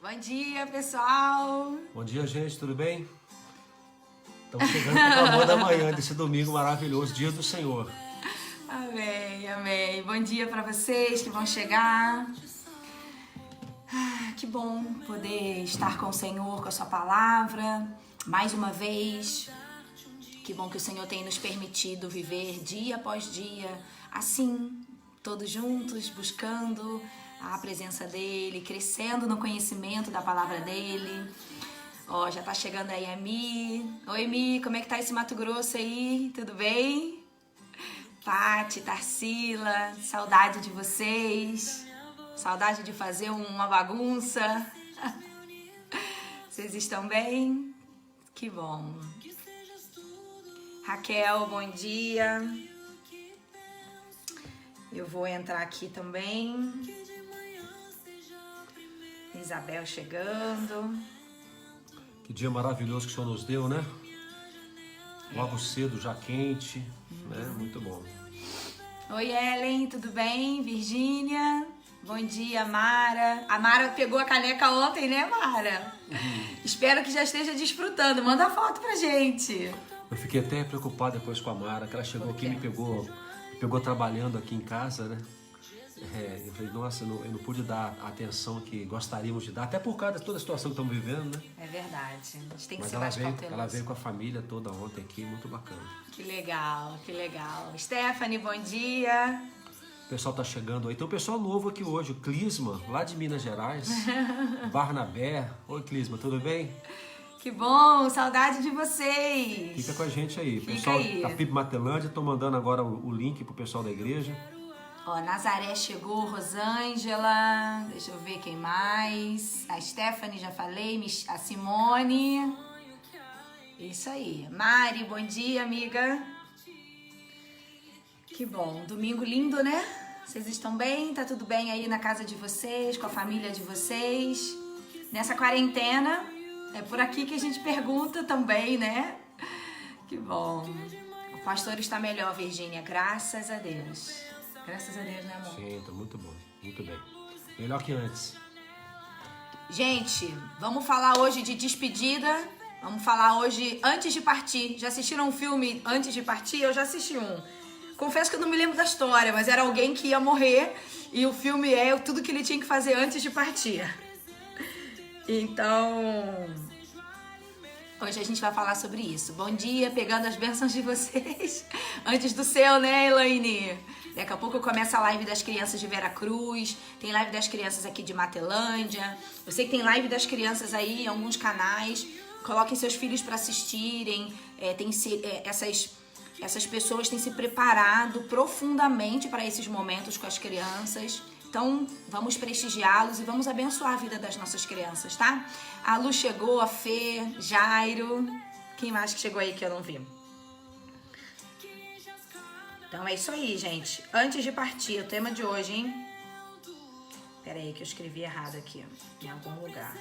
Bom dia, pessoal! Bom dia, gente, tudo bem? Estamos chegando com o amor da manhã desse domingo maravilhoso, dia do Senhor. Amém, amém. Bom dia para vocês que vão chegar. Que bom poder estar com o Senhor, com a sua palavra, mais uma vez. Que bom que o Senhor tem nos permitido viver dia após dia, assim, todos juntos, buscando a presença dEle, crescendo no conhecimento da palavra dEle. Ó, já tá chegando aí a Mi. Oi, Mi, como é que tá esse Mato Grosso aí? Tudo bem? Pati, Tarsila, saudade de vocês. Saudade de fazer uma bagunça. Vocês estão bem? Que bom. Raquel, bom dia. Eu vou entrar aqui também. Isabel chegando. Que dia maravilhoso que o Senhor nos deu, né? Logo cedo, já quente, né? Muito bom. Oi, Ellen, tudo bem? Virgínia, bom dia, Mara. A Mara pegou a caneca ontem, né, Mara? Espero que já esteja desfrutando. Manda foto pra gente. Eu fiquei até preocupado depois com a Mara, que ela chegou aqui e me pegou trabalhando aqui em casa, né? Eu falei, nossa, eu não pude dar a atenção que gostaríamos de dar, até por causa de toda a situação que estamos vivendo, né? É verdade, a gente tem que Mas ser mais cauteloso. ela veio com a família toda ontem aqui, muito bacana. Que legal, que legal. Stephanie, bom dia. O pessoal tá chegando aí. Tem um pessoal novo aqui hoje, o Clisma, lá de Minas Gerais. Barnabé. Oi, Clisma, tudo bem? Que bom, saudade de vocês. Fica com a gente aí. Fica Pessoal aí. da FIB Matelândia, tô mandando agora o link pro pessoal da igreja. Ó, Nazaré chegou, Rosângela, deixa eu ver quem mais. A Stephanie, já falei, a Simone. Isso aí. Mari, bom dia, amiga. Que bom, domingo lindo, né? Vocês estão bem? Tá tudo bem aí na casa de vocês, com a família de vocês? Nessa quarentena, é por aqui que a gente pergunta também, né? Que bom. O pastor está melhor, Virgínia, graças a Deus. Graças a Deus, né, amor? Sim, tá muito bom, muito bem. Melhor que antes. Gente, vamos falar hoje de despedida. Vamos falar hoje antes de partir. Já assistiram um filme antes de partir? Eu já assisti um. Confesso que eu não me lembro da história, mas era alguém que ia morrer e o filme é tudo que ele tinha que fazer antes de partir. Então, hoje a gente vai falar sobre isso. Bom dia, pegando as bênçãos de vocês. Antes do seu, né, Elaine? Daqui a pouco começa a live das crianças de Veracruz, tem live das crianças aqui de Matelândia. Eu sei que tem live das crianças aí em alguns canais. Coloquem seus filhos para assistirem. Essas pessoas têm se preparado profundamente para esses momentos com as crianças. Então, vamos prestigiá-los e vamos abençoar a vida das nossas crianças, tá? A Lu chegou, a Fê, Jairo. Quem mais que chegou aí que eu não vi? Então é isso aí, gente. Antes de partir, o tema de hoje, hein? Pera aí que eu escrevi errado aqui, em algum lugar.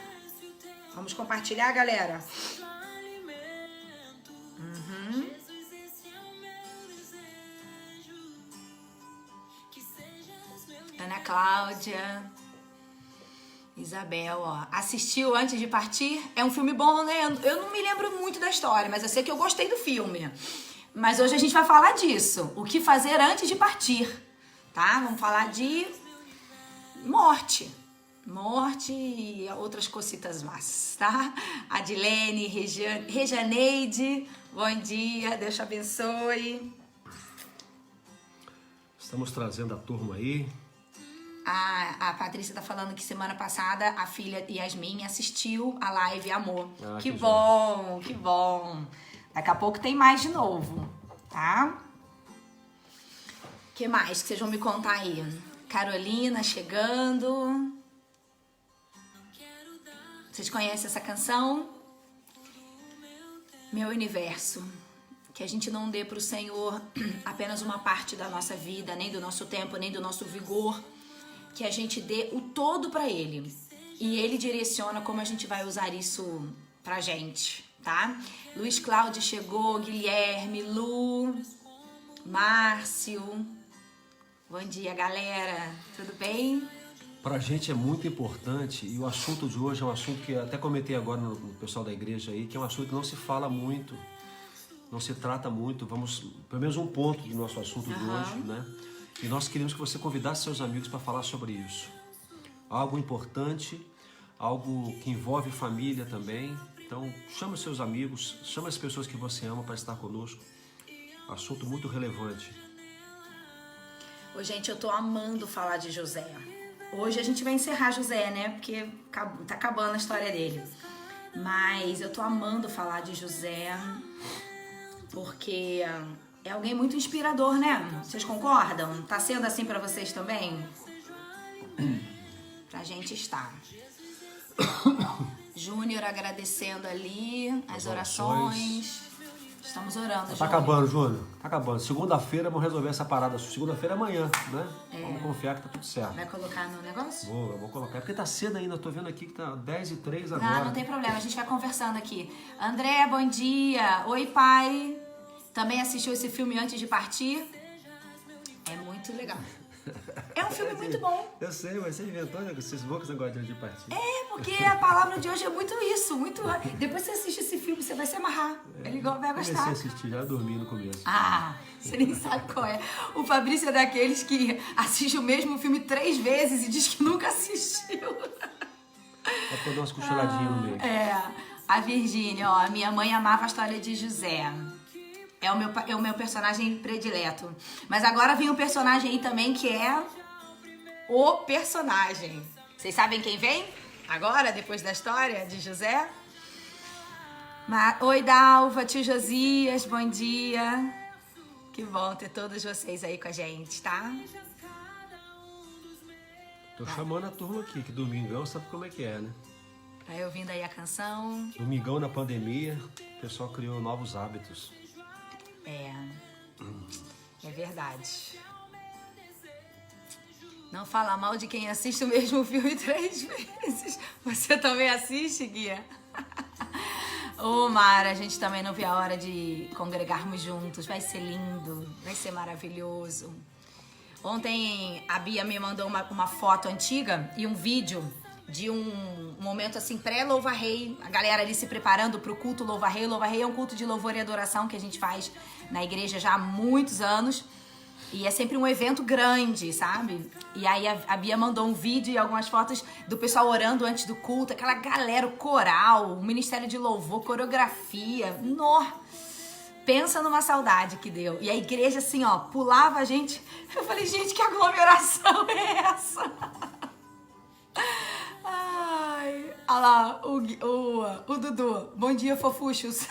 Vamos compartilhar, galera? Ana Cláudia, Isabel, ó. Assistiu antes de partir? É um filme bom, né? Eu não me lembro muito da história, mas eu sei que eu gostei do filme. Mas hoje a gente vai falar disso. O que fazer antes de partir, tá? Vamos falar de morte. Morte e outras cositas más, tá? Adilene, Rejaneide, bom dia, Deus te abençoe. Estamos trazendo a turma aí. A Patrícia tá falando que semana passada a filha Yasmin assistiu a live Amor. Ah, que que bom, que bom. Daqui a pouco tem mais de novo, tá? O que mais que vocês vão me contar aí? Carolina chegando. Vocês conhecem essa canção? Meu universo. Que a gente não dê pro Senhor apenas uma parte da nossa vida, nem do nosso tempo, nem do nosso vigor. Que a gente dê o todo pra Ele. E Ele direciona como a gente vai usar isso pra gente, tá? Luiz Cláudio chegou, Guilherme, Lu, Márcio. Bom dia, galera. Tudo bem? Pra gente é muito importante, e o assunto de hoje é um assunto que eu até comentei agora no pessoal da igreja aí, que é um assunto que não se fala muito, não se trata muito. Vamos, pelo menos um ponto do nosso assunto de hoje, né? E nós queremos que você convidasse seus amigos para falar sobre isso. Algo importante, algo que envolve família também. Então, chama os seus amigos, chama as pessoas que você ama para estar conosco. Assunto muito relevante. Ô, gente, eu tô amando falar de José. Hoje a gente vai encerrar José, né? Porque tá acabando a história dele. Mas eu tô amando falar de José porque é alguém muito inspirador, né? Vocês concordam? Tá sendo assim pra vocês também? Pra gente estar. Júnior agradecendo ali as orações. Estamos orando, Tá acabando, Júnior. Tá acabando. Segunda-feira vamos resolver essa parada. Segunda-feira é amanhã, né? Vamos confiar que tá tudo certo. Vai colocar no negócio? Vou colocar. Porque tá cedo ainda. Eu tô vendo aqui que tá 10h03 agora. Não tem problema. A gente vai conversando aqui. André, bom dia. Oi, pai. Também assistiu esse filme antes de partir? É muito legal. É um filme muito bom. Eu sei, mas você inventou esses bocas agora de partir. É, porque a palavra de hoje é muito isso, muito... Depois você assiste esse filme, você vai se amarrar. Ele vai gostar. Comecei a assistir, já dormi no começo. Ah, você nem sabe qual é. O Fabrício é daqueles que assiste o mesmo filme 3 vezes e diz que nunca assistiu. Vai poder umas cochiladinhas no meio. A Virgínia, ó, minha mãe amava a história de José. É o meu personagem predileto. Mas agora vem um personagem aí também que é o personagem. Vocês sabem quem vem? Agora, depois da história de José? Oi, Dalva, tio Josias, bom dia. Que bom ter todos vocês aí com a gente, tá? Tô chamando a turma aqui, que domingão sabe como é que é, né? Vai ouvindo aí a canção. Domingão na pandemia, o pessoal criou novos hábitos. É verdade. Não fala mal de quem assiste o mesmo filme 3 vezes. Você também assiste, Guia? Ô, Mara, a gente também não vê a hora de congregarmos juntos. Vai ser lindo, vai ser maravilhoso. Ontem a Bia me mandou uma foto antiga e um vídeo de um momento assim pré-Louva Rei, a galera ali se preparando pro culto Louva Rei. Louva Rei é um culto de louvor e adoração que a gente faz na igreja já há muitos anos. E é sempre um evento grande, sabe? E aí a Bia mandou um vídeo e algumas fotos do pessoal orando antes do culto, aquela galera, o coral, o ministério de louvor, coreografia. Pensa numa saudade que deu. E a igreja assim, ó, pulava a gente. Eu falei, gente, que aglomeração é essa? Ai, olha lá, o Dudu. Bom dia, fofuchos.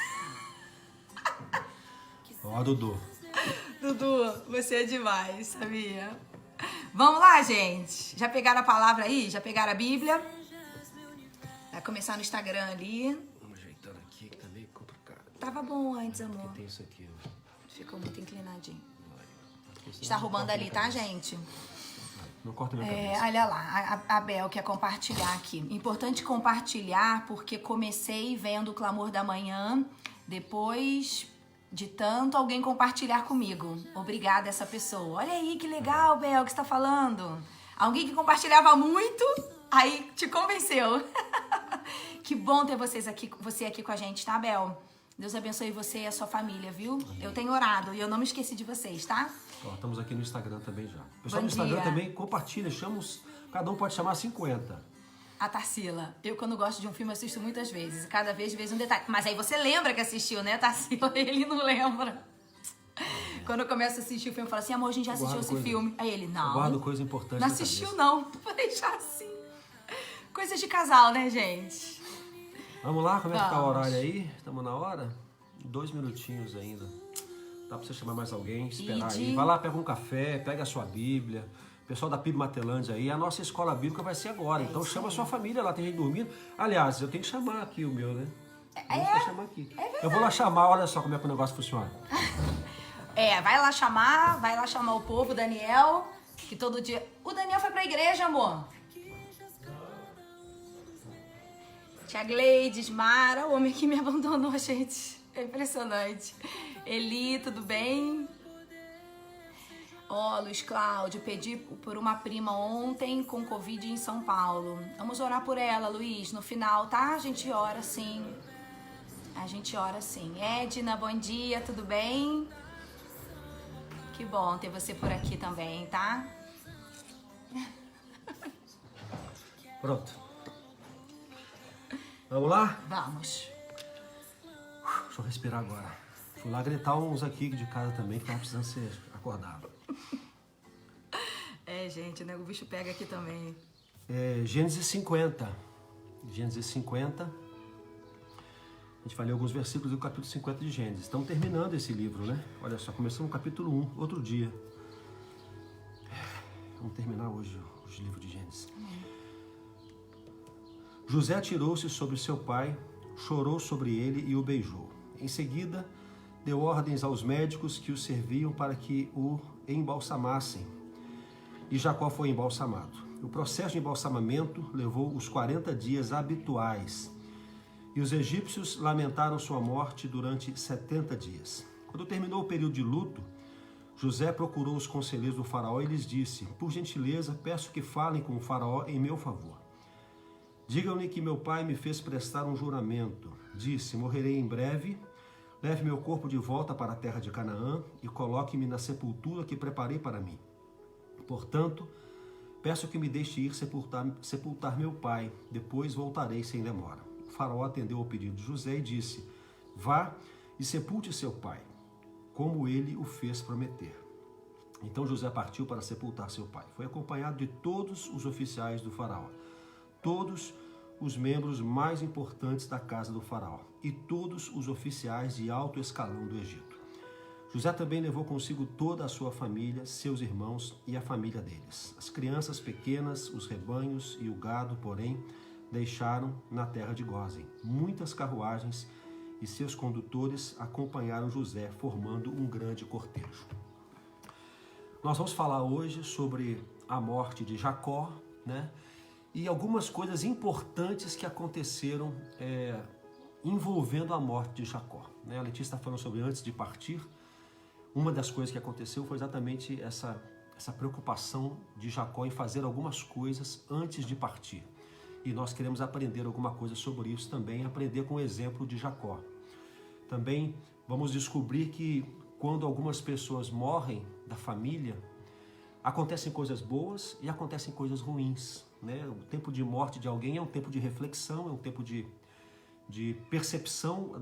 Ó, Dudu. Dudu, você é demais, sabia? Vamos lá, gente. Já pegaram a palavra aí? Já pegaram a Bíblia? Vai começar no Instagram ali. Vamos ajeitando aqui que tá meio complicado. Tava bom antes, amor. Aqui tem isso aqui, ó. Ficou muito inclinadinho. Está roubando ali, tá, gente? Não corta minha cabeça. Olha lá, a Bel quer compartilhar aqui. Importante compartilhar porque comecei vendo o Clamor da Manhã, depois de tanto alguém compartilhar comigo. Obrigada essa pessoa. Olha aí que legal, Bel, que você tá falando. Alguém que compartilhava muito, aí te convenceu. Que bom ter você aqui com a gente, tá, Bel? Deus abençoe você e a sua família, viu? Amém. Eu tenho orado e eu não me esqueci de vocês, tá? Ó, estamos aqui no Instagram também já. O pessoal Bom do Instagram dia. também compartilha, cada um pode chamar 50. A Tarsila. Eu, quando gosto de um filme, assisto muitas vezes. E cada vez um detalhe. Mas aí você lembra que assistiu, né, Tarsila? Ele não lembra. Quando eu começo a assistir o filme, eu falo assim, amor, a gente já assistiu esse filme. Aí ele, não. Eu guardo coisa importante. Não assistiu, não. Vou deixar assim. Coisas de casal, né, gente? Vamos lá, como é que tá o horário aí? Estamos na hora? 2 minutinhos ainda. Dá pra você chamar mais alguém, esperar aí. Vai lá, pega um café, pega a sua Bíblia. Pessoal da PIB Matelândia aí, a nossa escola bíblica vai ser agora. Então chama a sua família lá, tem gente dormindo. Aliás, eu tenho que chamar aqui o meu, né? Chamar aqui. Eu vou lá chamar, olha só como é que o negócio funciona. Vai lá chamar o povo, o Daniel, que todo dia... O Daniel foi pra igreja, amor. Tia Gleides, Mara, o homem que me abandonou, gente. É impressionante. Eli, tudo bem? Ó, Luiz Cláudio, pedi por uma prima ontem com Covid em São Paulo. Vamos orar por ela, Luiz, no final, tá? A gente ora sim. A gente ora sim. Edna, bom dia, tudo bem? Que bom ter você por aqui também, tá? Pronto. Vamos lá? Vamos. Deixa eu respirar agora. Fui lá gritar uns aqui de casa também que estavam precisando ser acordados. Gente, né? O bicho pega aqui também. Gênesis 50. Gênesis 50. A gente vai ler alguns versículos do capítulo 50 de Gênesis. Estamos terminando esse livro, né? Olha só, começamos no capítulo 1, outro dia. Vamos terminar hoje o livro de Gênesis. José atirou-se sobre seu pai, chorou sobre ele e o beijou. Em seguida, deu ordens aos médicos que o serviam para que o embalsamassem. E Jacó foi embalsamado. O processo de embalsamamento levou os 40 dias habituais. E os egípcios lamentaram sua morte durante 70 dias. Quando terminou o período de luto, José procurou os conselheiros do faraó e lhes disse: por gentileza, peço que falem com o faraó em meu favor. Digam-lhe que meu pai me fez prestar um juramento. Disse: morrerei em breve. Leve meu corpo de volta para a terra de Canaã e coloque-me na sepultura que preparei para mim. Portanto, peço que me deixe ir sepultar meu pai. Depois voltarei sem demora. O faraó atendeu ao pedido de José e disse: vá e sepulte seu pai, como ele o fez prometer. Então José partiu para sepultar seu pai. Foi acompanhado de todos os oficiais do faraó, todos os membros mais importantes da casa do faraó e todos os oficiais de alto escalão do Egito. José também levou consigo toda a sua família, seus irmãos e a família deles. As crianças pequenas, os rebanhos e o gado, porém, deixaram na terra de Gósen. Muitas carruagens e seus condutores acompanharam José, formando um grande cortejo. Nós vamos falar hoje sobre a morte de Jacó, né? E algumas coisas importantes que aconteceram envolvendo a morte de Jacó. A Letícia está falando sobre antes de partir. Uma das coisas que aconteceu foi exatamente essa preocupação de Jacó em fazer algumas coisas antes de partir. E nós queremos aprender alguma coisa sobre isso também, aprender com o exemplo de Jacó. Também vamos descobrir que quando algumas pessoas morrem da família, acontecem coisas boas e acontecem coisas ruins, né? O tempo de morte de alguém é um tempo de reflexão, é um tempo de percepção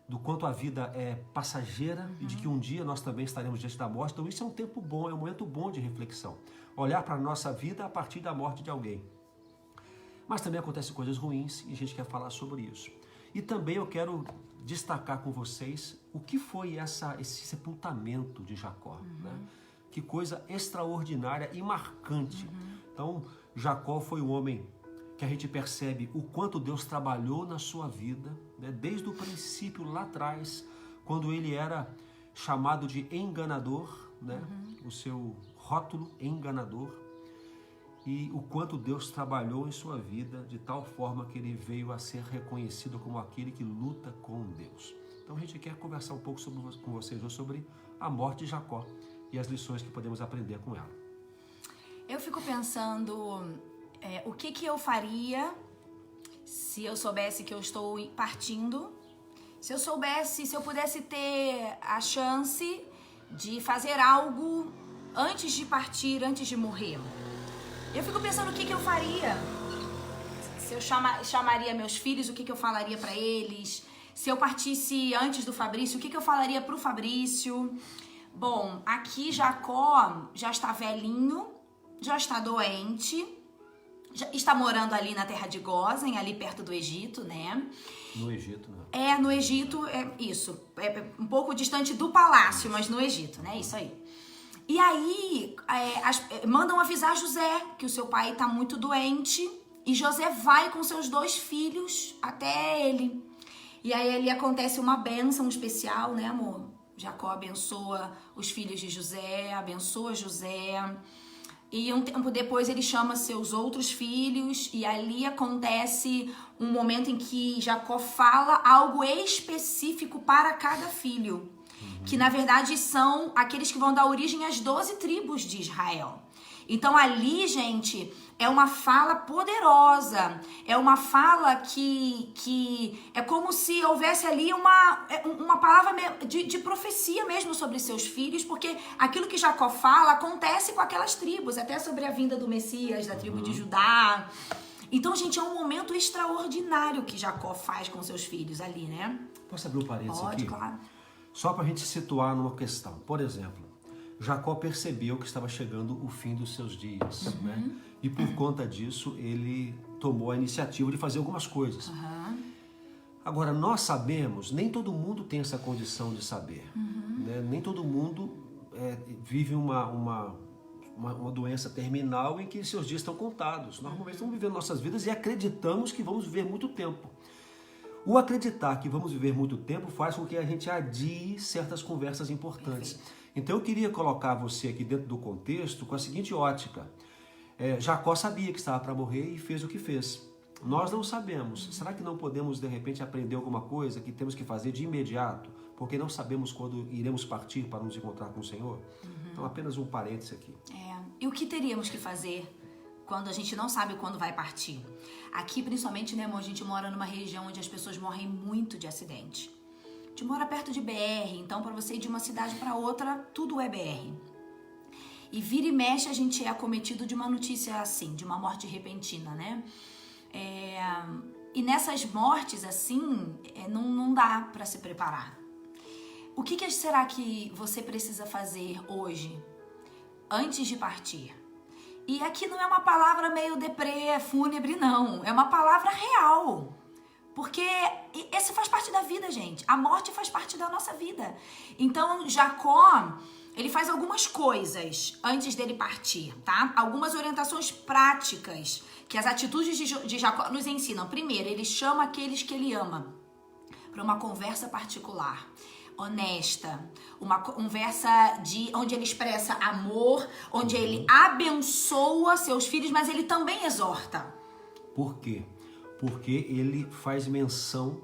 do quanto a vida é passageira e de que um dia nós também estaremos diante da morte. Então isso é um tempo bom, é um momento bom de reflexão. Olhar para a nossa vida a partir da morte de alguém. Mas também acontecem coisas ruins e a gente quer falar sobre isso. E também eu quero destacar com vocês o que foi esse sepultamento de Jacó, né? Que coisa extraordinária e marcante. Então, Jacó foi um homem que a gente percebe o quanto Deus trabalhou na sua vida, né? Desde o princípio, lá atrás, quando ele era chamado de enganador, né? O seu rótulo enganador, e o quanto Deus trabalhou em sua vida de tal forma que ele veio a ser reconhecido como aquele que luta com Deus. Então a gente quer conversar um pouco com vocês hoje sobre a morte de Jacó e as lições que podemos aprender com ela. Eu fico pensando o que eu faria se eu soubesse que eu estou partindo, se eu pudesse ter a chance de fazer algo antes de partir, antes de morrer. Eu fico pensando o que eu faria. Se eu chamaria meus filhos, o que eu falaria para eles? Se eu partisse antes do Fabrício, o que eu falaria pro Fabrício? Bom, aqui Jacó já está velhinho, já está doente, já está morando ali na terra de Gósen, ali perto do Egito, né? No Egito, né? No Egito, isso. É um pouco distante do palácio, mas no Egito, né? Isso aí. E aí, mandam avisar José que o seu pai está muito doente e José vai com seus 2 filhos até ele. E aí ali acontece uma bênção especial, né, amor? Jacó abençoa os filhos de José, abençoa José. E um tempo depois ele chama seus outros filhos e ali acontece um momento em que Jacó fala algo específico para cada filho. que na verdade são aqueles que vão dar origem às 12 tribos de Israel. Então ali, gente, é uma fala poderosa, é uma fala que é como se houvesse ali uma palavra de profecia mesmo sobre seus filhos, porque aquilo que Jacó fala acontece com aquelas tribos, até sobre a vinda do Messias, da tribo de Judá. Então, gente, é um momento extraordinário que Jacó faz com seus filhos ali, né? Posso abrir um parênteses aqui? Pode, claro. Só para a gente se situar numa questão. Por exemplo, Jacó percebeu que estava chegando o fim dos seus dias, né? E por conta disso, ele tomou a iniciativa de fazer algumas coisas. Agora, nós sabemos, nem todo mundo tem essa condição de saber, né? Nem todo mundo vive uma doença terminal em que seus dias estão contados. Normalmente estamos vivendo nossas vidas e acreditamos que vamos viver muito tempo. O acreditar que vamos viver muito tempo faz com que a gente adie certas conversas importantes. Perfeito. Então eu queria colocar você aqui dentro do contexto com a seguinte ótica. Jacó sabia que estava para morrer e fez o que fez. Nós não sabemos. Será que não podemos, de repente, aprender alguma coisa que temos que fazer de imediato? Porque não sabemos quando iremos partir para nos encontrar com o Senhor? Então, apenas um parêntese aqui. E o que teríamos que fazer quando a gente não sabe quando vai partir? Aqui, principalmente, né, amor, a gente mora numa região onde as pessoas morrem muito de acidente. A gente mora perto de BR, então para você ir de uma cidade para outra, tudo é BR. E vira e mexe a gente é acometido de uma notícia assim, de uma morte repentina, né? E nessas mortes assim, não dá para se preparar. O que será que você precisa fazer hoje, antes de partir? E aqui não é uma palavra meio deprê, fúnebre, não. É uma palavra real. Porque esse faz parte da vida, gente. A morte faz parte da nossa vida. Então, Jacó, ele faz algumas coisas antes dele partir, tá? Algumas orientações práticas que as atitudes de Jacó nos ensinam. Primeiro, ele chama aqueles que ele ama para uma conversa particular, honesta, uma conversa onde ele expressa amor, onde ele abençoa seus filhos, mas ele também exorta. Por quê? Porque ele faz menção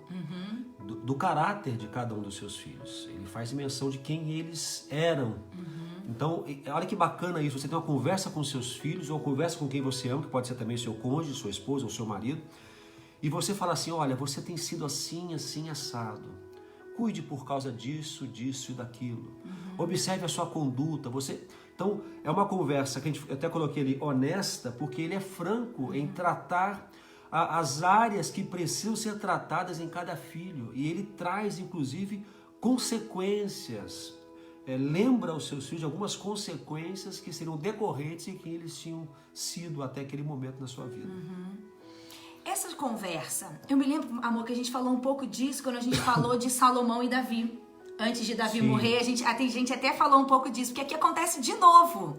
do caráter de cada um dos seus filhos. Ele faz menção de quem eles eram. Então, olha que bacana isso. Você tem uma conversa com seus filhos, ou conversa com quem você ama, que pode ser também seu cônjuge, sua esposa ou seu marido, e você fala assim, olha, você tem sido assim, assim, assado. Cuide por causa disso, disso e daquilo. Observe a sua conduta. Então, é uma conversa que eu até coloquei ali, honesta, porque ele é franco em tratar as áreas que precisam ser tratadas em cada filho. E ele traz, inclusive, consequências. Lembra aos seus filhos algumas consequências que seriam decorrentes e que eles tinham sido até aquele momento na sua vida. Essa conversa, eu me lembro, amor, que a gente falou um pouco disso quando a gente falou de Salomão e Davi. Antes de Davi morrer, tem gente até falou um pouco disso, porque aqui acontece de novo.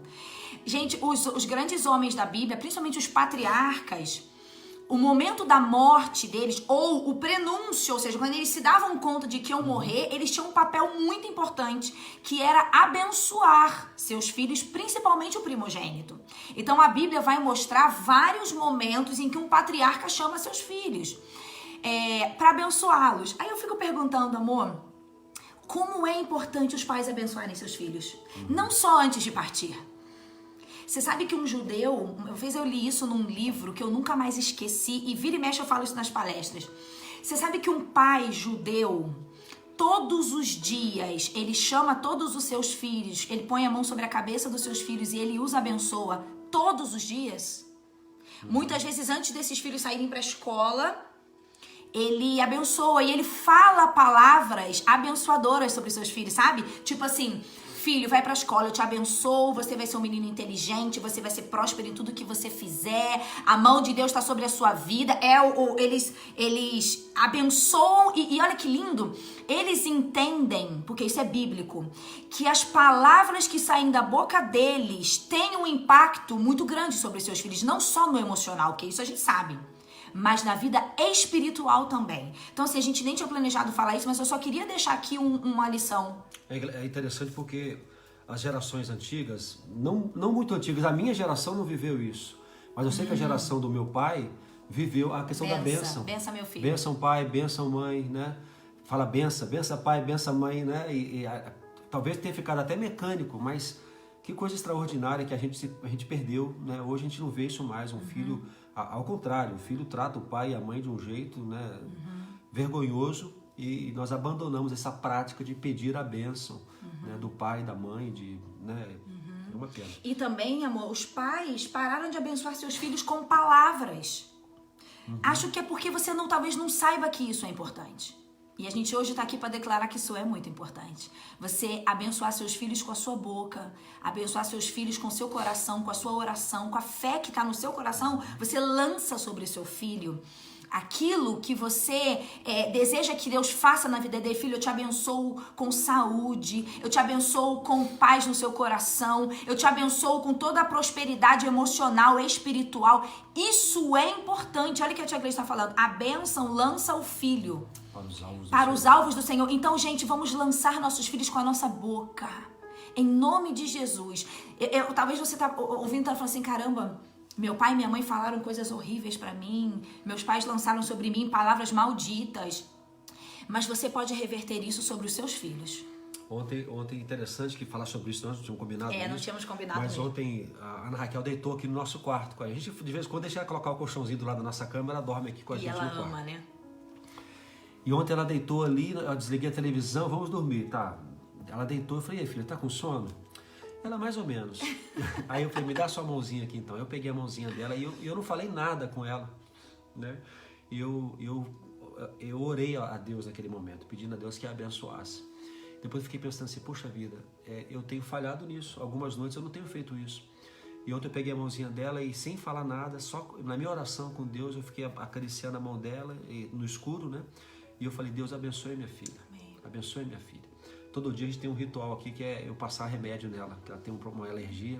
Gente, os grandes homens da Bíblia, principalmente os patriarcas, o momento da morte deles, ou o prenúncio, ou seja, quando eles se davam conta de que iam morrer, eles tinham um papel muito importante, que era abençoar seus filhos, principalmente o primogênito. Então a Bíblia vai mostrar vários momentos em que um patriarca chama seus filhos para abençoá-los. Aí eu fico perguntando, amor, como é importante os pais abençoarem seus filhos? Não só antes de partir. Você sabe que um judeu, uma vez eu li isso num livro que eu nunca mais esqueci, e vira e mexe eu falo isso nas palestras. Você sabe que um pai judeu, todos os dias, ele chama todos os seus filhos, ele põe a mão sobre a cabeça dos seus filhos e ele os abençoa todos os dias? Muitas vezes antes desses filhos saírem para a escola, ele abençoa e ele fala palavras abençoadoras sobre seus filhos, sabe? Tipo assim, filho, vai pra escola, eu te abençoo, você vai ser um menino inteligente, você vai ser próspero em tudo que você fizer, a mão de Deus está sobre a sua vida. Eles abençoam e olha que lindo, eles entendem, porque isso é bíblico, que as palavras que saem da boca deles têm um impacto muito grande sobre os seus filhos, não só no emocional, que isso a gente sabe, mas na vida espiritual também. Então, assim, a gente nem tinha planejado falar isso, mas eu só queria deixar aqui uma lição. É interessante porque as gerações antigas, não muito antigas, a minha geração não viveu isso, mas eu sei que a geração do meu pai viveu a questão da bênção. Benção, meu filho. Bênção pai, bênção mãe, né? fala benção, benção pai, benção mãe, né? Talvez tenha ficado até mecânico, mas que coisa extraordinária que a gente perdeu, né? Hoje a gente não vê isso mais, um filho, ao contrário, o filho trata o pai e a mãe de um jeito, né, vergonhoso, e nós abandonamos essa prática de pedir a bênção, né, do pai, da mãe, né, é uma pena. E também, amor, os pais pararam de abençoar seus filhos com palavras. Acho que é porque você talvez não saiba que isso é importante. E a gente hoje está aqui para declarar que isso é muito importante. Você abençoar seus filhos com a sua boca, abençoar seus filhos com o seu coração, com a sua oração, com a fé que está no seu coração. Você lança sobre o seu filho aquilo que você deseja que Deus faça na vida dele. Filho, eu te abençoo com saúde, eu te abençoo com paz no seu coração, eu te abençoo com toda a prosperidade emocional, espiritual. Isso é importante. Olha o que a tia Gleice está falando. A bênção lança o filho para os alvos do Senhor. Então, gente, vamos lançar nossos filhos com a nossa boca. Em nome de Jesus. Talvez você tá ouvindo e tá falando assim, caramba, meu pai e minha mãe falaram coisas horríveis pra mim. Meus pais lançaram sobre mim palavras malditas. Mas você pode reverter isso sobre os seus filhos. Ontem interessante que falar sobre isso, nós não tínhamos combinado isso. Não tínhamos combinado Mas mesmo. Ontem a Ana Raquel deitou aqui no nosso quarto com a gente. De vez em quando deixa ela colocar o colchãozinho do lado da nossa cama, ela dorme aqui com a gente no quarto. E ela ama, né? E ontem ela deitou ali, eu desliguei a televisão, vamos dormir, tá? Ela deitou, eu falei, e aí, filha, tá com sono? Ela, mais ou menos. Aí eu falei, me dá sua mãozinha aqui então. Eu peguei a mãozinha dela e eu não falei nada com ela, né? Eu orei a Deus naquele momento, pedindo a Deus que a abençoasse. Depois fiquei pensando assim, puxa vida, eu tenho falhado nisso. Algumas noites eu não tenho feito isso. E ontem eu peguei a mãozinha dela e sem falar nada, só na minha oração com Deus, eu fiquei acariciando a mão dela, no escuro, né? E eu falei, Deus abençoe minha filha. Amém. Abençoe minha filha. Todo dia a gente tem um ritual aqui que é eu passar remédio nela, que ela tem uma alergia.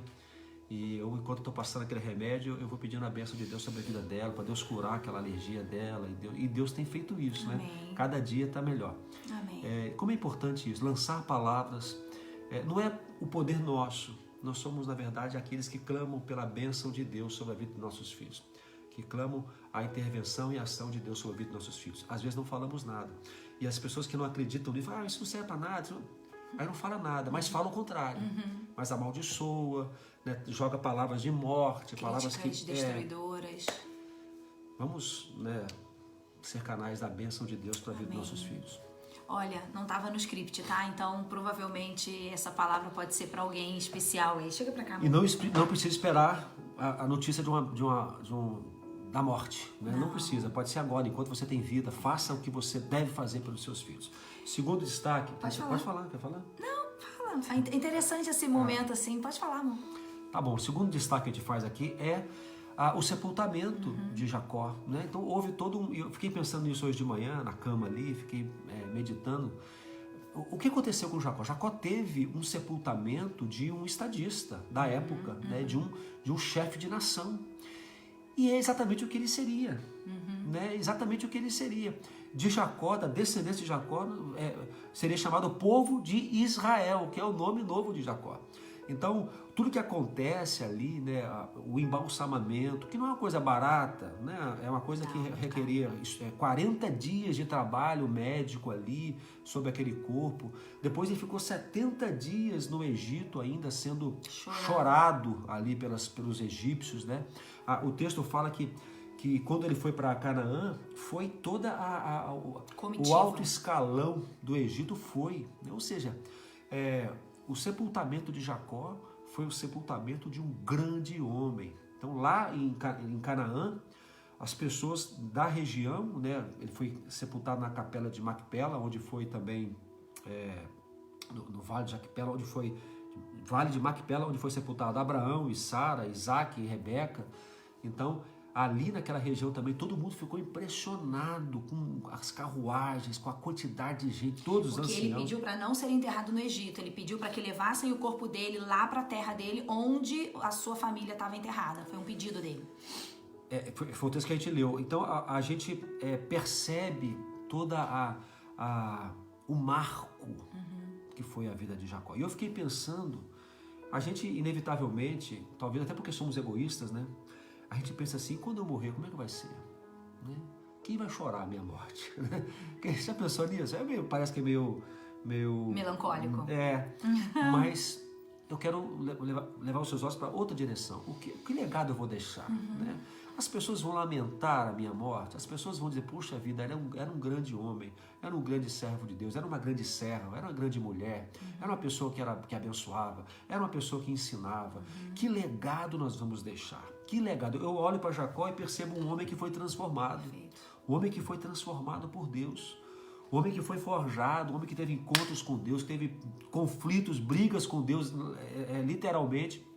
E eu, enquanto estou passando aquele remédio, eu vou pedindo a bênção de Deus sobre a vida dela, para Deus curar aquela alergia dela. E Deus tem feito isso, Amém. né? Cada dia está melhor. Amém. Como é importante isso? Lançar palavras. Não é o poder nosso. Nós somos, na verdade, aqueles que clamam pela bênção de Deus sobre a vida dos nossos filhos. Que clamam a intervenção e a ação de Deus sobre a vida dos nossos filhos. Às vezes não falamos nada. E as pessoas que não acreditam nisso falam, isso não serve para nada. Aí não fala nada, mas fala o contrário. Mas amaldiçoa, né? Joga palavras de morte, palavras que destruidoras. Vamos, né, ser canais da bênção de Deus para a vida dos nossos filhos. Olha, não estava no script, tá? Então, provavelmente, essa palavra pode ser para alguém especial aí. Chega para cá, amor. E não precisa esperar a notícia da morte, né? Não precisa, pode ser agora, enquanto você tem vida, faça o que você deve fazer pelos seus filhos. Segundo destaque, pode falar, quer falar? Não, fala. É interessante esse momento assim, pode falar, amor. Tá bom, o segundo destaque que a gente faz aqui é o sepultamento de Jacó, né? Então houve eu fiquei pensando nisso hoje de manhã, na cama ali, fiquei meditando. O que aconteceu com Jacó? Jacó teve um sepultamento de um estadista da época, né? De um chefe de nação. E é exatamente o que ele seria, né? Exatamente o que ele seria. De Jacó, da descendência de Jacó, seria chamado povo de Israel, que é o nome novo de Jacó. Então, tudo que acontece ali, né, o embalsamamento, que não é uma coisa barata, né, é uma coisa que requeria 40 dias de trabalho médico ali, sobre aquele corpo. Depois ele ficou 70 dias no Egito ainda sendo chorado ali pelos egípcios, né? O texto fala que quando ele foi para Canaã, foi toda o alto escalão do Egito foi, né? Ou seja, o sepultamento de Jacó foi o sepultamento de um grande homem. Então lá em Canaã, as pessoas da região, né, ele foi sepultado na capela de Macpela, onde foi também no Vale de Macpela, onde foi sepultado Abraão e Sara, Isaac e Rebeca. Então ali naquela região também, todo mundo ficou impressionado com as carruagens, com a quantidade de gente, todos os anciãos. Porque ele pediu para não ser enterrado no Egito, ele pediu para que levassem o corpo dele lá para a terra dele, onde a sua família estava enterrada. Foi um pedido dele. Foi o texto que a gente leu. Então a gente percebe toda o marco que foi a vida de Jacó. E eu fiquei pensando, a gente inevitavelmente, talvez até porque somos egoístas, né? A gente pensa assim, quando eu morrer, como é que vai ser? Né? quem vai chorar a minha morte? Já pensou nisso? Parece que é meio melancólico. Mas eu quero levar os seus olhos para outra direção. Que legado eu vou deixar? Né? As pessoas vão lamentar a minha morte, as pessoas vão dizer, puxa vida, era um grande homem, era um grande servo de Deus, era uma grande serva, era uma grande mulher, era uma pessoa que abençoava, era uma pessoa que ensinava. Que legado nós vamos deixar? Que legado? Eu olho para Jacó e percebo um homem que foi transformado, um homem que foi transformado por Deus, um homem que foi forjado, um homem que teve encontros com Deus, que teve conflitos, brigas com Deus, literalmente.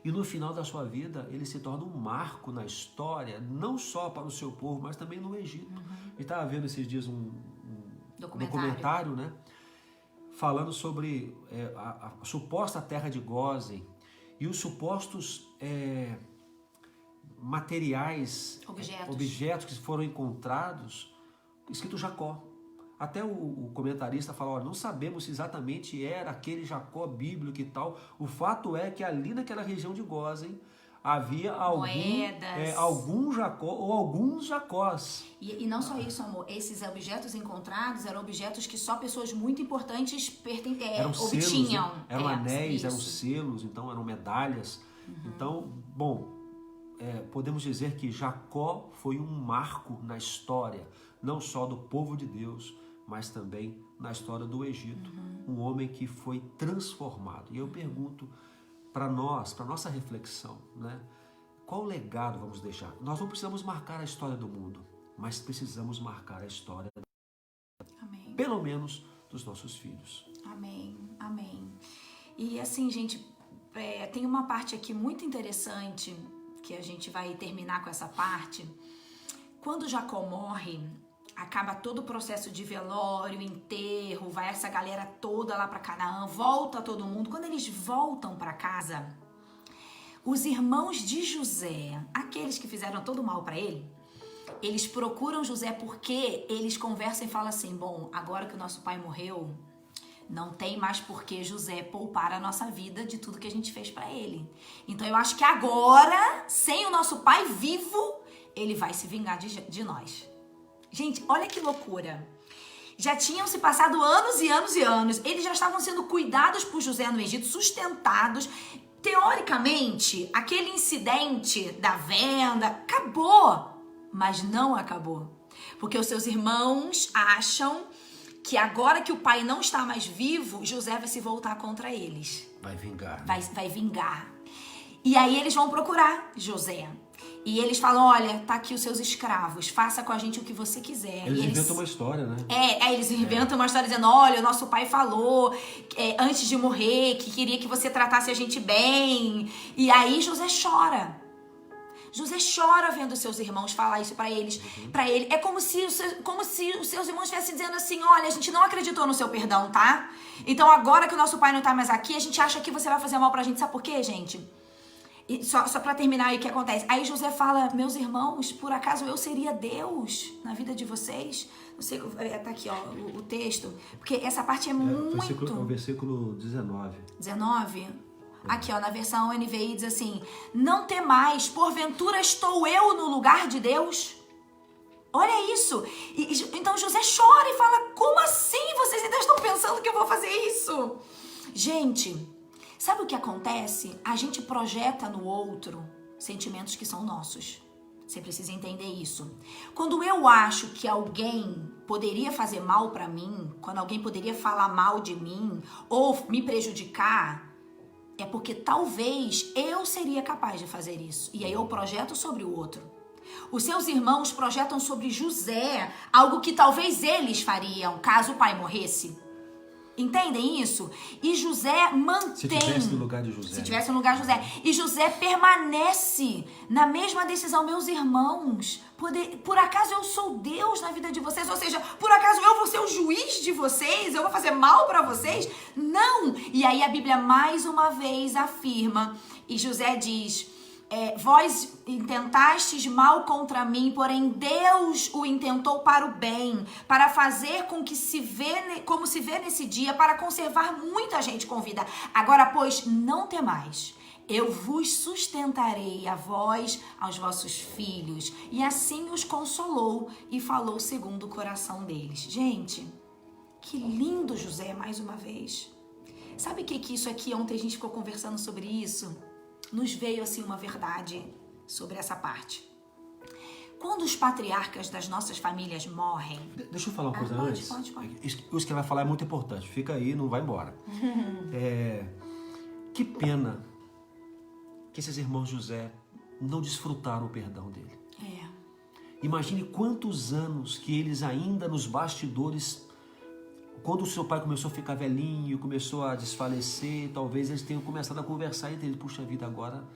E no final da sua vida, ele se torna um marco na história, não só para o seu povo, mas também no Egito. Eu estava vendo esses dias um documentário, né? Falando sobre a suposta terra de Gósen e os supostos materiais, objetos que foram encontrados, escrito Jacó. Até o comentarista fala, olha, não sabemos se exatamente era aquele Jacó bíblico e tal. O fato é que ali naquela região de Gósen havia algum Jacó ou alguns Jacós. E não só isso, amor. Esses objetos encontrados eram objetos que só pessoas muito importantes obtinham. Selos, né? Eram anéis, eram selos, então eram medalhas. Então, bom, podemos dizer que Jacó foi um marco na história, não só do povo de Deus, mas também na história do Egito. Um homem que foi transformado. E eu pergunto para nós, para nossa reflexão, né? Qual legado vamos deixar? Nós não precisamos marcar a história do mundo, mas precisamos marcar a história, Amém. Pelo menos, dos nossos filhos. Amém, amém. E assim, gente, tem uma parte aqui muito interessante, que a gente vai terminar com essa parte. Quando Jacó morre, acaba todo o processo de velório, enterro, vai essa galera toda lá para Canaã, volta todo mundo. Quando eles voltam para casa, os irmãos de José, aqueles que fizeram todo o mal para ele, eles procuram José porque eles conversam e falam assim, bom, agora que o nosso pai morreu, não tem mais por que José poupar a nossa vida de tudo que a gente fez para ele. Então eu acho que agora, sem o nosso pai vivo, ele vai se vingar de nós. Gente, olha que loucura. Já tinham se passado anos e anos e anos. Eles já estavam sendo cuidados por José no Egito, sustentados. Teoricamente, aquele incidente da venda acabou. Mas não acabou. Porque os seus irmãos acham que agora que o pai não está mais vivo, José vai se voltar contra eles. Vai vingar. Vai vingar. E aí eles vão procurar José. E eles falam, olha, tá aqui os seus escravos, faça com a gente o que você quiser. Eles inventam uma história, né? Eles inventam uma história dizendo, olha, o nosso pai falou antes de morrer que queria que você tratasse a gente bem. E aí José chora. José chora vendo seus irmãos falar isso pra eles. Pra ele. É como se os seus irmãos estivessem dizendo assim, olha, a gente não acreditou no seu perdão, tá? Então agora que o nosso pai não tá mais aqui, a gente acha que você vai fazer mal pra gente. Sabe por quê, gente? E só pra terminar aí o que acontece. Aí José fala, meus irmãos, por acaso eu seria Deus na vida de vocês? Não sei, tá aqui, ó, o texto. Porque essa parte é muito... O versículo 19. 19? Aqui, ó, na versão NVI diz assim, não temais, porventura estou eu no lugar de Deus? Olha isso. Então José chora e fala, como assim vocês ainda estão pensando que eu vou fazer isso? Gente... Sabe o que acontece? A gente projeta no outro sentimentos que são nossos. Você precisa entender isso. Quando eu acho que alguém poderia fazer mal pra mim, quando alguém poderia falar mal de mim ou me prejudicar, é porque talvez eu seria capaz de fazer isso. E aí eu projeto sobre o outro. Os seus irmãos projetam sobre José algo que talvez eles fariam caso o pai morresse. Entendem isso? E José mantém... Se tivesse no lugar de José. Se tivesse no lugar de José. E José permanece na mesma decisão. Meus irmãos, por acaso eu sou Deus na vida de vocês? Ou seja, por acaso eu vou ser o juiz de vocês? Eu vou fazer mal para vocês? Não! E aí a Bíblia mais uma vez afirma. E José diz... vós intentastes mal contra mim, porém Deus o intentou para o bem, para fazer com que como se vê nesse dia, para conservar muita gente com vida. Agora, pois, não temais. Eu vos sustentarei a vós, aos vossos filhos. E assim os consolou e falou segundo o coração deles. Gente, que lindo José, mais uma vez. Sabe o que isso aqui, ontem a gente ficou conversando sobre isso? Nos veio assim uma verdade sobre essa parte. Quando os patriarcas das nossas famílias morrem... Deixa eu falar uma coisa antes. Pode. Isso que ele vai falar é muito importante. Fica aí, não vai embora. Que pena que esses irmãos José não desfrutaram o perdão dele. Imagine quantos anos que eles ainda nos bastidores, quando o seu pai começou a ficar velhinho, começou a desfalecer, talvez eles tenham começado a conversar entre eles. Puxa vida, agora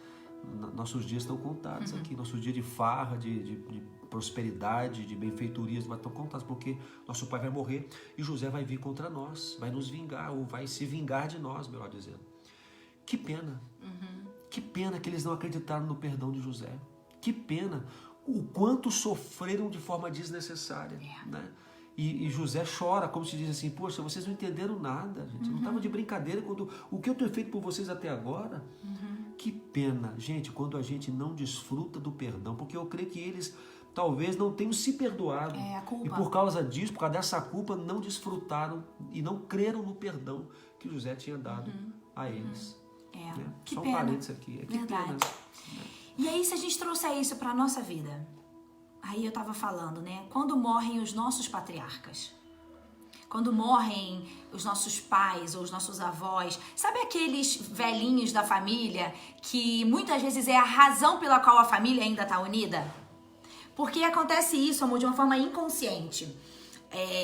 nossos dias estão contados aqui. Nossos dias de farra, de prosperidade, de benfeitorias estão contados, porque nosso pai vai morrer e José vai vir contra nós, vai nos vingar, ou vai se vingar de nós, melhor dizendo. Que pena. Que pena que eles não acreditaram no perdão de José. Que pena o quanto sofreram de forma desnecessária, né? E José chora, como se diz assim, poxa, vocês não entenderam nada, gente. Não estava de brincadeira quando o que eu tenho feito por vocês até agora. Que pena, gente, quando a gente não desfruta do perdão, porque eu creio que eles talvez não tenham se perdoado. A culpa. E por causa disso, por causa dessa culpa, não desfrutaram e não creram no perdão que José tinha dado a eles. Né? Que Só um pena. parênteses aqui. Que Verdade. pena. E aí, se a gente trouxer isso para a nossa vida, aí eu estava falando, né? Quando morrem os nossos patriarcas, quando morrem os nossos pais ou os nossos avós, sabe aqueles velhinhos da família que muitas vezes é a razão pela qual a família ainda está unida? Porque acontece isso, amor, de uma forma inconsciente.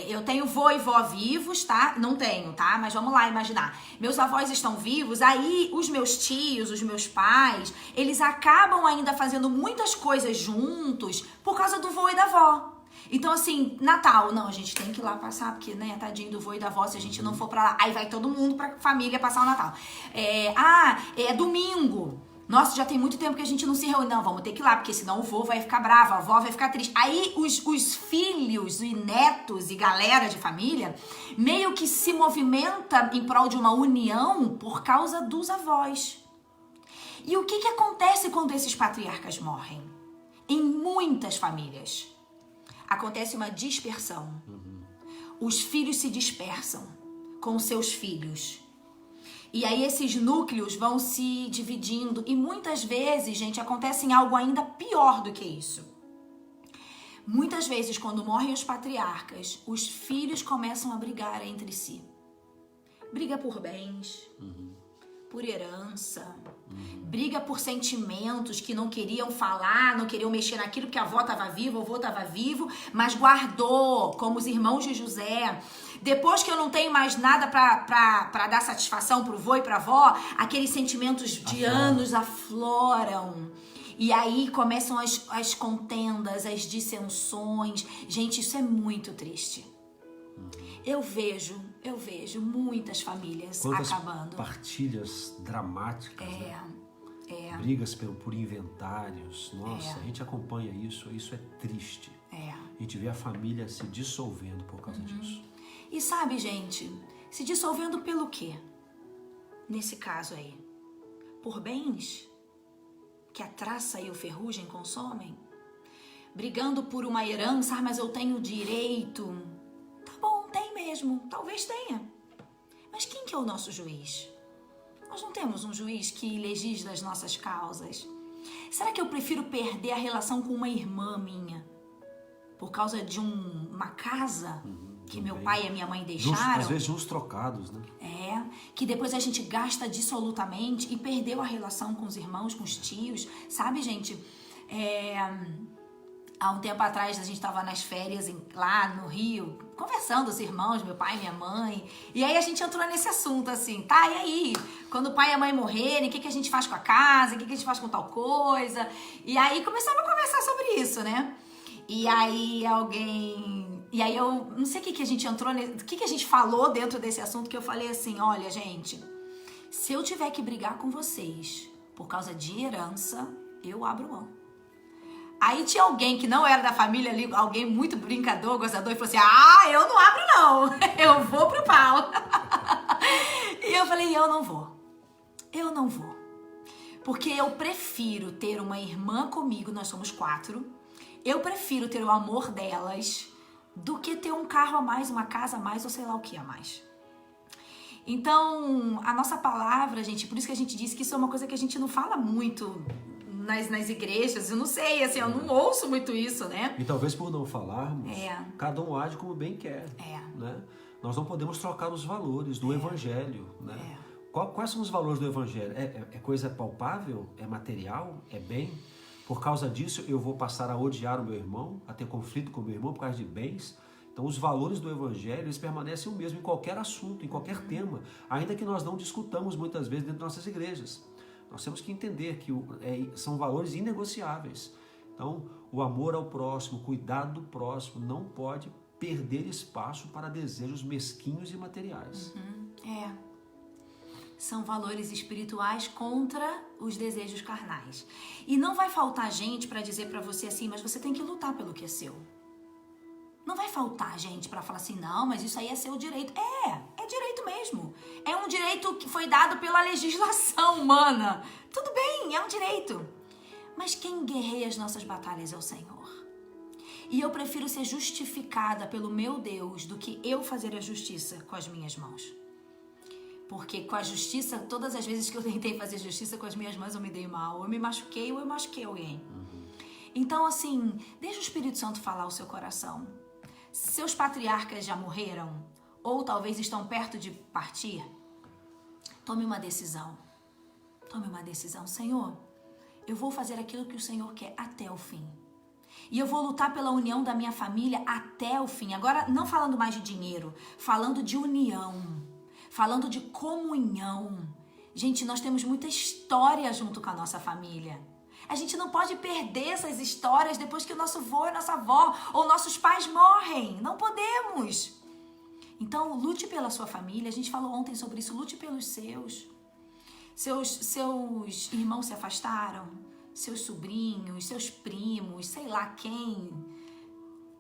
Eu tenho vô e vó vivos, tá? Não tenho, tá? Mas vamos lá imaginar. Meus avós estão vivos, aí os meus tios, os meus pais, eles acabam ainda fazendo muitas coisas juntos por causa do vô e da vó. Então, assim, Natal, não, a gente tem que ir lá passar, porque, né, tadinho do vô e da vó, se a gente não for pra lá, aí vai todo mundo pra família passar o Natal. É domingo. Nossa, já tem muito tempo que a gente não se reúne. Não, vamos ter que ir lá, porque senão o vô vai ficar bravo, a avó vai ficar triste. Aí os filhos e netos e galera de família meio que se movimenta em prol de uma união por causa dos avós. E o que acontece quando esses patriarcas morrem? Em muitas famílias, acontece uma dispersão. Os filhos se dispersam com seus filhos. E aí esses núcleos vão se dividindo e muitas vezes, gente, acontece algo ainda pior do que isso. Muitas vezes, quando morrem os patriarcas, os filhos começam a brigar entre si. Briga por bens, por herança, briga por sentimentos que não queriam falar, não queriam mexer naquilo porque a avó estava viva, o avô estava vivo, mas guardou, como os irmãos de José. Depois que eu não tenho mais nada para dar satisfação pro vô e pra avó, aqueles sentimentos de anos afloram. E aí começam as contendas, as dissensões. Gente, isso é muito triste. Eu vejo muitas famílias acabando. Partilhas dramáticas, né? Brigas por inventários. Nossa, a gente acompanha isso é triste. A gente vê a família se dissolvendo por causa disso. E sabe, gente, se dissolvendo pelo quê? Nesse caso aí, por bens que a traça e o ferrugem consomem? Brigando por uma herança, mas eu tenho direito. Tá bom, tem mesmo, talvez tenha. Mas quem que é o nosso juiz? Nós não temos um juiz que legisla as nossas causas. Será que eu prefiro perder a relação com uma irmã minha por causa de uma casa que meu pai e a minha mãe deixaram? Às vezes de uns trocados, né? Que depois a gente gasta dissolutamente e perdeu a relação com os irmãos, com os tios. Sabe, gente, há um tempo atrás a gente estava nas férias lá no Rio, conversando, os irmãos, meu pai e minha mãe. E aí a gente entrou nesse assunto, assim, tá, e aí? Quando o pai e a mãe morrerem, o que a gente faz com a casa? O que a gente faz com tal coisa? E aí começamos a conversar sobre isso, né? E aí eu não sei o que a gente entrou, o que a gente falou dentro desse assunto, que eu falei assim, olha, gente, se eu tiver que brigar com vocês por causa de herança, eu abro mão. Aí tinha alguém que não era da família ali, alguém muito brincador, gozador, e falou assim, eu não abro não, eu vou pro pau. E eu falei, eu não vou. Porque eu prefiro ter uma irmã comigo, nós somos 4. Eu prefiro ter o amor delas do que ter um carro a mais, uma casa a mais ou sei lá o que a mais. Então, a nossa palavra, gente, por isso que a gente diz que isso é uma coisa que a gente não fala muito nas igrejas. Eu não sei, assim, eu não ouço muito isso, né? E talvez por não falarmos, cada um age como bem quer. Né? Nós não podemos trocar os valores do Evangelho, né? Quais são os valores do Evangelho? É coisa palpável? É material? É bem? Por causa disso, eu vou passar a odiar o meu irmão, a ter conflito com o meu irmão por causa de bens? Então, os valores do Evangelho, eles permanecem o mesmo em qualquer assunto, em qualquer tema, ainda que nós não discutamos muitas vezes dentro de nossas igrejas. Nós temos que entender que são valores inegociáveis. Então, o amor ao próximo, o cuidado do próximo, não pode perder espaço para desejos mesquinhos e materiais. São valores espirituais contra os desejos carnais. E não vai faltar gente para dizer para você assim, mas você tem que lutar pelo que é seu. Não vai faltar gente para falar assim, não, mas isso aí é seu direito. É direito mesmo. É um direito que foi dado pela legislação humana. Tudo bem, é um direito. Mas quem guerreia as nossas batalhas é o Senhor. E eu prefiro ser justificada pelo meu Deus do que eu fazer a justiça com as minhas mãos. Porque com a justiça, todas as vezes que eu tentei fazer justiça com as minhas mãos, eu me dei mal. Eu me machuquei ou eu machuquei alguém. Então, assim, deixa o Espírito Santo falar o seu coração. Seus patriarcas já morreram? Ou talvez estão perto de partir? Tome uma decisão. Tome uma decisão. Senhor, eu vou fazer aquilo que o Senhor quer até o fim. E eu vou lutar pela união da minha família até o fim. Agora, não falando mais de dinheiro, falando de união. Falando de comunhão. Gente, nós temos muita história junto com a nossa família. A gente não pode perder essas histórias depois que o nosso avô e nossa avó ou nossos pais morrem. Não podemos. Então, lute pela sua família. A gente falou ontem sobre isso. Lute pelos seus. Seus irmãos se afastaram. Seus sobrinhos, seus primos, sei lá quem.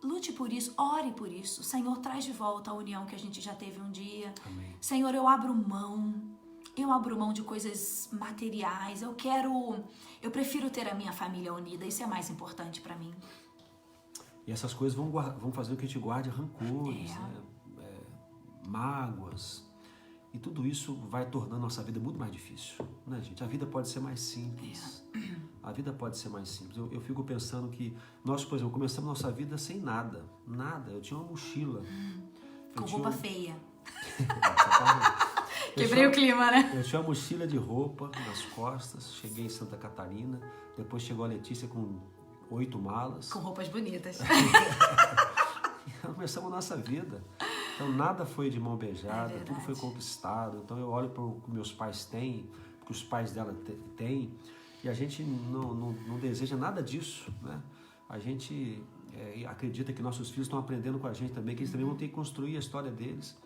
Lute por isso, ore por isso. Senhor, traz de volta a união que a gente já teve um dia. Amém. Senhor, eu abro mão de coisas materiais. Eu prefiro ter a minha família unida. Isso é mais importante para mim. E essas coisas vão fazer com que a gente guarde rancores, mágoas. E tudo isso vai tornando nossa vida muito mais difícil, né, gente? A vida pode ser mais simples. A vida pode ser mais simples. Eu fico pensando que nós, por exemplo, começamos nossa vida sem nada. Nada. Eu tinha uma mochila. Com roupa feia. Eu Quebrei o clima, né? Eu tinha uma mochila de roupa nas costas. Cheguei em Santa Catarina. Depois chegou a Letícia com 8 malas. Com roupas bonitas. Começamos a nossa vida. Então nada foi de mão beijada, tudo foi conquistado. Então eu olho para o que meus pais têm, que os pais dela têm, e a gente não deseja nada disso, né? A gente acredita que nossos filhos estão aprendendo com a gente também, que eles também vão ter que construir a história deles.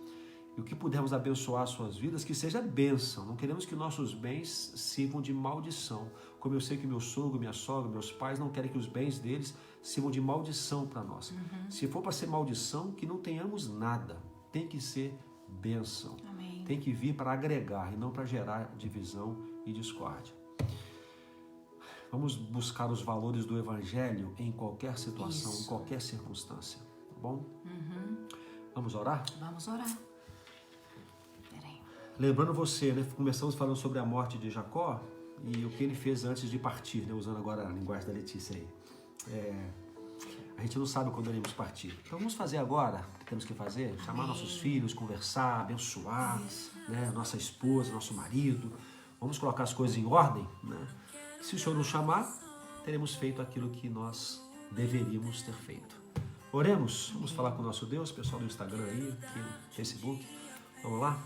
E o que pudermos abençoar suas vidas, que seja bênção. Não queremos que nossos bens sirvam de maldição. Como eu sei que meu sogro, minha sogra, meus pais não querem que os bens deles sirvam de maldição para nós. Se for para ser maldição, que não tenhamos nada. Tem que ser bênção. Amém. Tem que vir para agregar e não para gerar divisão e discórdia. Vamos buscar os valores do Evangelho em qualquer situação, em qualquer circunstância. Tá bom? Vamos orar? Vamos orar. Peraí. Lembrando você, né? Começamos falando sobre a morte de Jacó e o que ele fez antes de partir, né? Usando agora a linguagem da Letícia aí. A gente não sabe quando iremos partir. Então vamos fazer agora o que temos que fazer. Chamar nossos filhos, conversar, abençoar, né? Nossa esposa, nosso marido. Vamos colocar as coisas em ordem, né? Se o Senhor nos chamar, teremos feito aquilo que nós deveríamos ter feito. Oremos, vamos falar com o nosso Deus, pessoal do Instagram aí, aqui no Facebook. Vamos lá?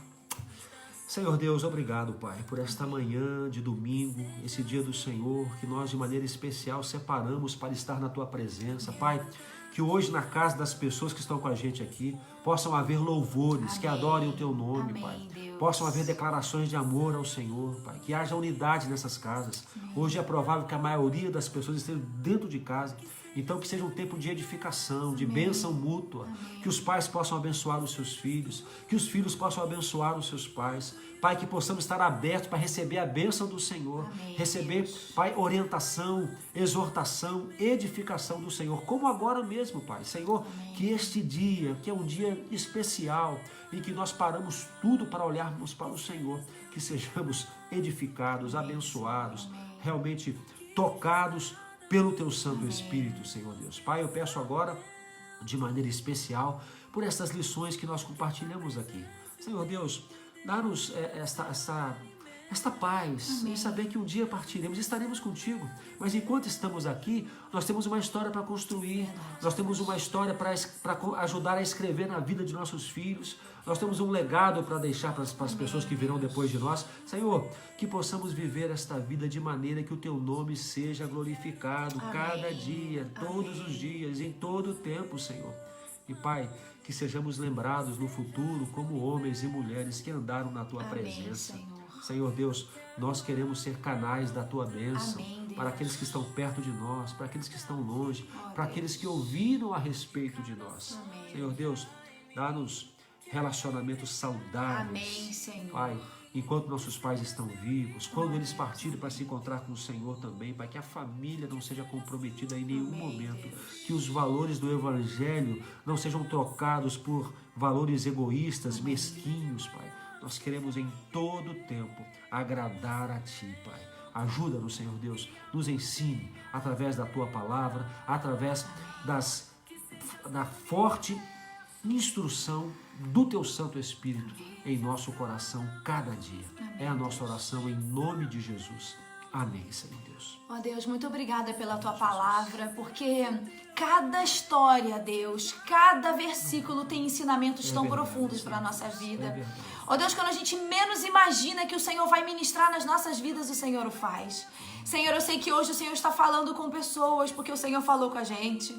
Senhor Deus, obrigado, Pai, por esta manhã de domingo, esse dia do Senhor, que nós de maneira especial separamos para estar na Tua presença. Pai, que hoje na casa das pessoas que estão com a gente aqui, possam haver louvores, que adorem o Teu nome, Pai. Deus. Possam haver declarações de amor ao Senhor, Pai. Que haja unidade nessas casas. Hoje é provável que a maioria das pessoas estejam dentro de casa Então que seja um tempo de edificação, de bênção mútua, que os pais possam abençoar os seus filhos, que os filhos possam abençoar os seus pais. Pai, que possamos estar abertos para receber a bênção do Senhor, receber, Pai, orientação, exortação, edificação do Senhor, como agora mesmo, Pai. Senhor, que este dia, que é um dia especial, em que nós paramos tudo para olharmos para o Senhor, que sejamos edificados, abençoados, realmente tocados pelo Teu Santo Espírito, Senhor Deus. Pai, eu peço agora, de maneira especial, por essas lições que nós compartilhamos aqui. Senhor Deus, dá-nos esta paz em saber que um dia partiremos, estaremos contigo. Mas enquanto estamos aqui, nós temos uma história para construir, nós temos uma história para ajudar a escrever na vida de nossos filhos, nós temos um legado para deixar para as pessoas que virão depois de nós. Senhor, que possamos viver esta vida de maneira que o Teu nome seja glorificado cada dia, todos os dias, em todo o tempo, Senhor. E Pai, que sejamos lembrados no futuro como homens e mulheres que andaram na Tua presença. Senhor Deus, nós queremos ser canais da Tua bênção para aqueles que estão perto de nós, para aqueles que estão longe, para aqueles que ouviram a respeito de nós. Senhor Deus, dá-nos relacionamentos saudáveis. Pai, enquanto nossos pais estão vivos, quando eles partirem para se encontrar com o Senhor também, Pai, que a família não seja comprometida em nenhum momento, que os valores do Evangelho não sejam trocados por valores egoístas, mesquinhos, Pai. Nós queremos em todo tempo agradar a Ti, Pai. Ajuda-nos, Senhor Deus, nos ensine através da Tua palavra, através da forte instrução do Teu Santo Espírito em nosso coração cada dia. É a nossa oração em nome de Jesus. Amém, Senhor Deus. Ó Deus, muito obrigada pela Tua palavra, porque cada história, Deus, cada versículo tem ensinamentos tão profundos para a nossa vida. Ó Deus, quando a gente menos imagina que o Senhor vai ministrar nas nossas vidas, o Senhor o faz. Senhor, eu sei que hoje o Senhor está falando com pessoas, porque o Senhor falou com a gente.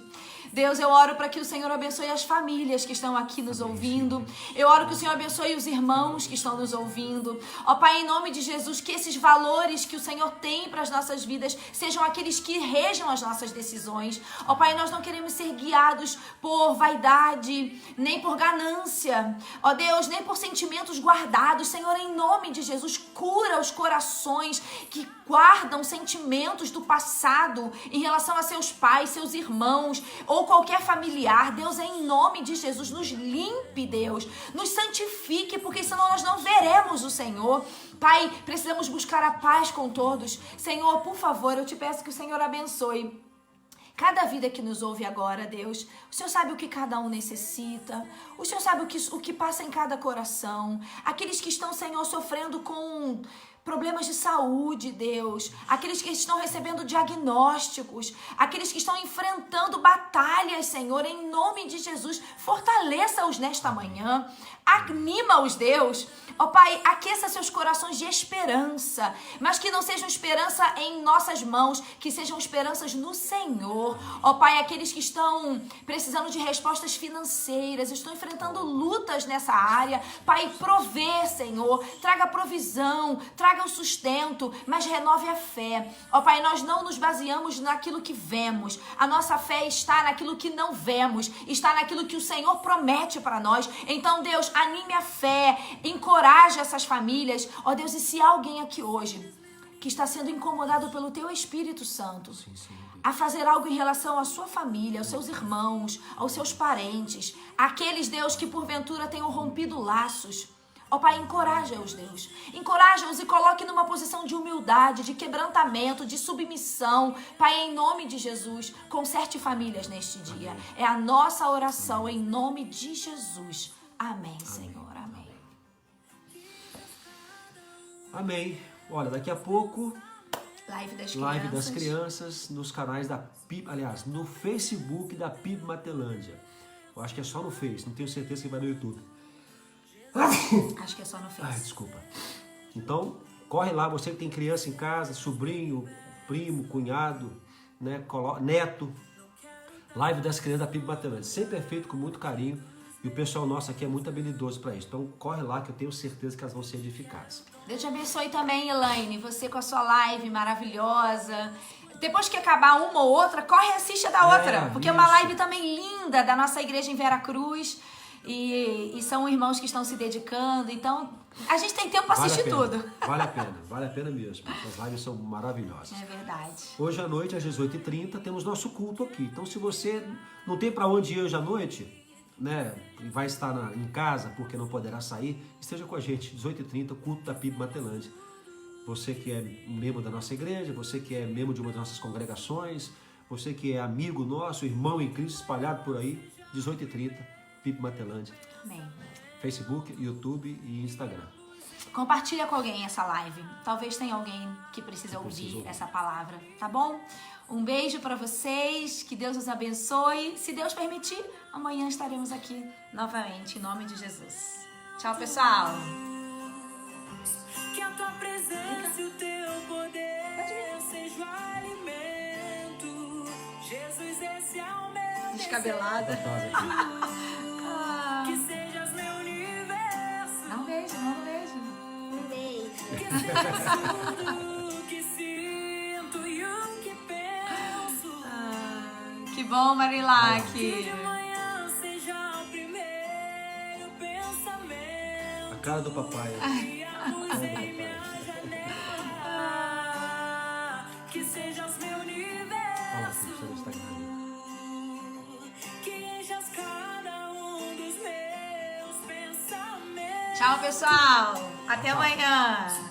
Deus, eu oro para que o Senhor abençoe as famílias que estão aqui nos ouvindo. Eu oro que o Senhor abençoe os irmãos que estão nos ouvindo. Ó Pai, em nome de Jesus, que esses valores que o Senhor tem para as nossas vidas sejam aqueles que rejam as nossas decisões. Ó Pai, nós não queremos ser guiados por vaidade, nem por ganância. Ó Deus, nem por sentimentos guardados. Senhor, em nome de Jesus, cura os corações que guardam sentimentos do passado em relação a seus pais, seus irmãos ou qualquer familiar. Deus, em nome de Jesus, nos limpe, Deus, nos santifique, porque senão nós não veremos o Senhor. Pai, precisamos buscar a paz com todos. Senhor, por favor, eu te peço que o Senhor abençoe cada vida que nos ouve agora, Deus. O Senhor sabe o que cada um necessita. O Senhor sabe o que passa em cada coração. Aqueles que estão, Senhor, sofrendo com problemas de saúde, Deus. Aqueles que estão recebendo diagnósticos. Aqueles que estão enfrentando batalhas, Senhor. Em nome de Jesus, fortaleça-os nesta manhã. Anima-os, Deus. Ó Pai, aqueça seus corações de esperança, mas que não sejam esperança em nossas mãos, que sejam esperanças no Senhor. Ó Pai, aqueles que estão precisando de respostas financeiras, estão enfrentando lutas nessa área, Pai, provê, Senhor, traga provisão, traga o sustento, mas renove a fé. Ó Pai, nós não nos baseamos naquilo que vemos, a nossa fé está naquilo que não vemos, está naquilo que o Senhor promete para nós. Então, Deus, anime a fé, encoraje essas famílias. Ó Deus, e se há alguém aqui hoje que está sendo incomodado pelo Teu Espírito Santo a fazer algo em relação à sua família, aos seus irmãos, aos seus parentes, aqueles, Deus, que porventura tenham rompido laços, ó Pai, encoraja-os, Deus. Encoraja-os e coloque numa posição de humildade, de quebrantamento, de submissão. Pai, em nome de Jesus, conserte famílias neste dia. É a nossa oração em nome de Jesus. Amém, Senhor. Amém. Amém. Olha, daqui a pouco, Live das Crianças nos canais da PIB, aliás, no Facebook da PIB Matelândia. Eu acho que é só no Face, não tenho certeza que vai no YouTube. Acho que é só no Face. Ai, desculpa. Então, corre lá, você que tem criança em casa, sobrinho, primo, cunhado, né, neto. Live das Crianças da PIB Matelândia. Sempre é feito com muito carinho. E o pessoal nosso aqui é muito habilidoso para isso. Então, corre lá que eu tenho certeza que elas vão ser edificadas. Deus te abençoe também, Elaine. Você com a sua live maravilhosa. Depois que acabar uma ou outra, corre e assiste a da outra. Porque é uma isso. live também linda da nossa igreja em Veracruz. E são irmãos que estão se dedicando. Então, a gente tem tempo para assistir tudo. Vale a pena mesmo. As lives são maravilhosas. É verdade. Hoje à noite, às 18h30, temos nosso culto aqui. Então, se você não tem para onde ir hoje à noite, né, e vai estar em casa porque não poderá sair, esteja com a gente, 18h30, culto da PIB Matelândia. Você que é membro da nossa igreja, você que é membro de uma das nossas congregações, você que é amigo nosso, irmão em Cristo espalhado por aí, 18h30, PIB Matelândia. Amém. Facebook, YouTube e Instagram. Compartilha com alguém essa live. Talvez tenha alguém que precisa ouvir essa palavra, tá bom? Um beijo para vocês, que Deus os abençoe. Se Deus permitir, amanhã estaremos aqui novamente, em nome de Jesus. Tchau, pessoal. Que a tua presença e o teu poder seja o alimento. Jesus, esse é o meu Descabelada. que sejas meu universo. Dá um beijo, dá um beijo. Que sejas tudo que sinto e o que penso. Que bom, Marilac. Que de manhã seja o primeiro pensamento. A cara do papai. E a luz em minha janela. Que sejas meu Fala universo. aqui, seu Instagram. Que enchas cada dos meus pensamentos. Tchau, pessoal. Até amanhã.